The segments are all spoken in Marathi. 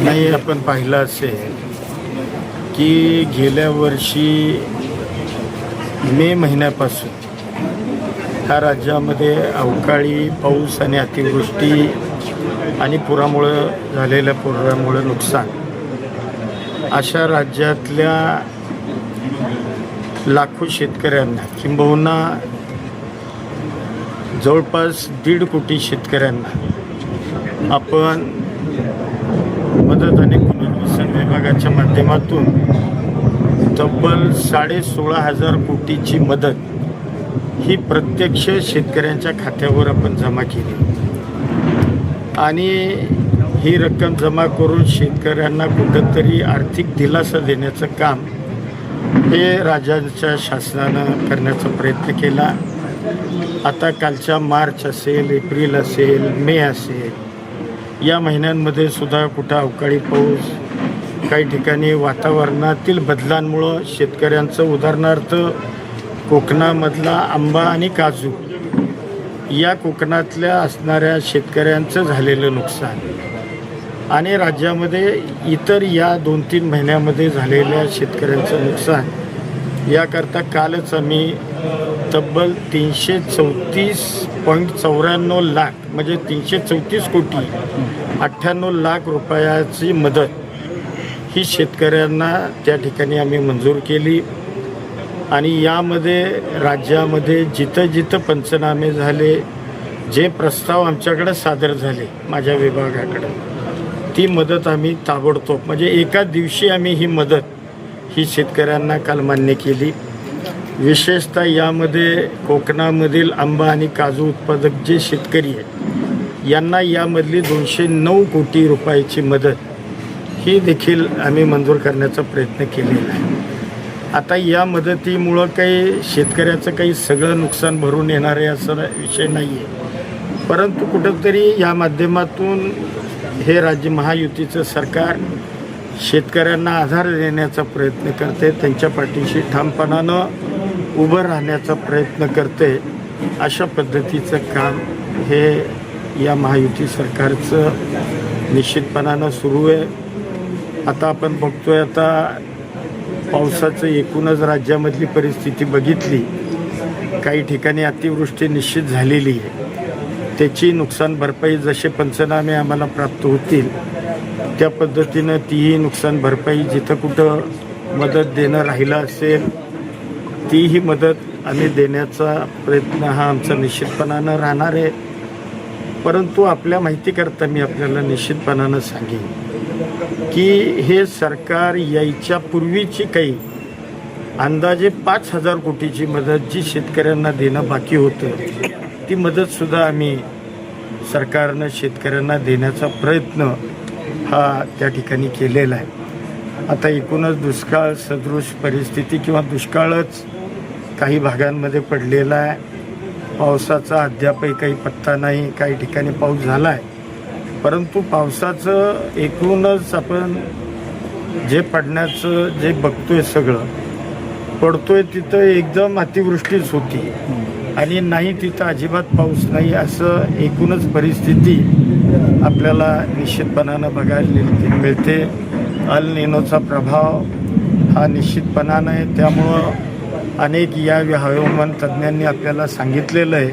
नाही, आपण पाहिलं असेल की गेल्या वर्षी मे महिन्यापासून ह्या राज्यामध्ये अवकाळी पाऊस आणि अतिवृष्टी आणि पुरामुळं झालेल्या पुरामुळे नुकसान अशा राज्यातल्या लाखो शेतकऱ्यांना किंबहुना जवळपास 1.5 कोटी शेतकऱ्यांना आपण मदत आणि पुनर्वसन विभागाच्या माध्यमातून तब्बल 16,500 कोटीची मदत ही प्रत्यक्ष शेतकऱ्यांच्या खात्यावर आपण जमा केली आणि ही रक्कम जमा करून शेतकऱ्यांना कुठंतरी आर्थिक दिलासा देण्याचं काम हे राज्याच्या शासनानं करण्याचा प्रयत्न केला. आता कालच्या मार्च असेल, एप्रिल असेल, मे असेल या महिन्यांमध्ये सुद्धा कुठं अवकाळी पाऊस, काही ठिकाणी वातावरणातील बदलांमुळं शेतकऱ्यांचं उदाहरणार्थ कोकणामधला आंबा आणि काजू या कोकणातल्या असणाऱ्या शेतकऱ्यांचं झालेलं नुकसान आणि राज्यामध्ये इतर या 2-3 महिन्यामध्ये झालेल्या शेतकऱ्यांचं नुकसान याकरता कालच आम्ही तब्बल 334.94 लाख म्हणजे 334 कोटी 98 लाख रुपयाची मदत ही शेतकऱ्यांना त्या ठिकाणी आम्ही मंजूर केली आणि यामध्ये राज्यामध्ये जिथं जिथं पंचनामे झाले, जे प्रस्ताव आमच्याकडे सादर झाले माझ्या विभागाकडे, ती मदत आम्ही ताबडतोब म्हणजे एका दिवशी आम्ही ही मदत ही शेतकऱ्यांना काल मान्य केली. विशेषतः यामध्ये कोकणामधील आंबा आणि काजू उत्पादक जे शेतकरी आहेत यांना यामधली 209 कोटी रुपयाची मदत ही देखील आम्ही मंजूर करण्याचा प्रयत्न केलेला आहे. आता या मदतीमुळं काही शेतकऱ्याचं काही सगळं नुकसान भरून येणार आहे असा विषय नाही आहे, परंतु कुठंतरी या माध्यमातून हे राज्य महायुतीचं सरकार शेतकऱ्यांना आधार देण्याचा प्रयत्न करते, त्यांच्या पाठीशी ठामपणानं उभं राहण्याचा प्रयत्न करते. अशा पद्धतीचं काम हे या महायुती सरकारचं निश्चितपणानं सुरू आहे. आता आपण बघतोय, आता पावसाचं एकूणच राज्यामधली परिस्थिती बघितली, काही ठिकाणी अतिवृष्टी निश्चित झालेली आहे. त्याची नुकसान भरपाई जसे पंचनामे आम्हाला प्राप्त होतील त्या पद्धतीनं तीही नुकसान भरपाई जिथं कुठं मदत देणं राहिलं असेल तीही मदत आम्ही देण्याचा प्रयत्न हा आमचा निश्चितपणानं राहणार आहे. परंतु आपल्या माहितीकरता मी आपल्याला निश्चितपणानं सांगेन की हे सरकार यायच्या पूर्वीची काही अंदाजे 5,000 कोटीची मदत जी शेतकऱ्यांना देणं बाकी होतं ती मदतसुद्धा आम्ही सरकारनं शेतकऱ्यांना देण्याचा प्रयत्न हा त्या ठिकाणी केलेला आहे. आता एकूणच दुष्काळ सदृश परिस्थिती किंवा दुष्काळच काही भागांमध्ये पडलेला आहे. पावसाचा अद्यापही काही पत्ता नाही, काही ठिकाणी पाऊस झाला आहे, परंतु पावसाचं एकूणच आपण जे पडण्याचं जे बघतोय सगळं पडतोय तिथं एकदम अतिवृष्टीच होती आणि नाही तिथं अजिबात पाऊस नाही, असं एकूणच परिस्थिती आपल्याला निश्चितपणानं बघायला मिळते. अल निनोचा प्रभाव हा निश्चितपणानं आहे. त्यामुळं अनेक या हवामान तज्ज्ञांनी आपल्याला सांगितलेलं आहे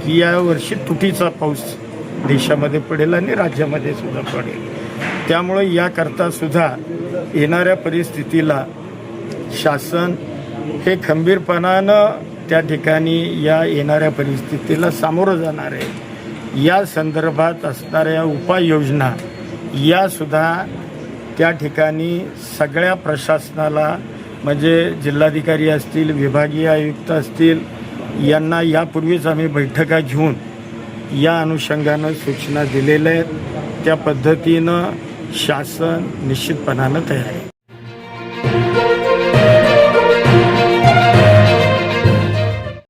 की यावर्षी तुटीचा पाऊस देशामध्ये पडेल आणि राज्यामध्ये सुद्धा पडेल. त्यामुळं याकरता सुद्धा येणाऱ्या परिस्थितीला शासन हे खंबीरपणानं त्या ठिकाणी या येणाऱ्या परिस्थितीला सामोरं जाणार आहे. या संदर्भात असणाऱ्या उपाययोजना यासुद्धा त्या ठिकाणी सगळ्या प्रशासनाला म्हणजे जिल्हाधिकारी असतील, विभागीय आयुक्त असतील यांना यापूर्वीच आम्ही बैठका घेऊन या अनुषंगानं सूचना दिलेल्या आहेत. त्या पद्धतीनं शासन निश्चितपणानं तयार आहे.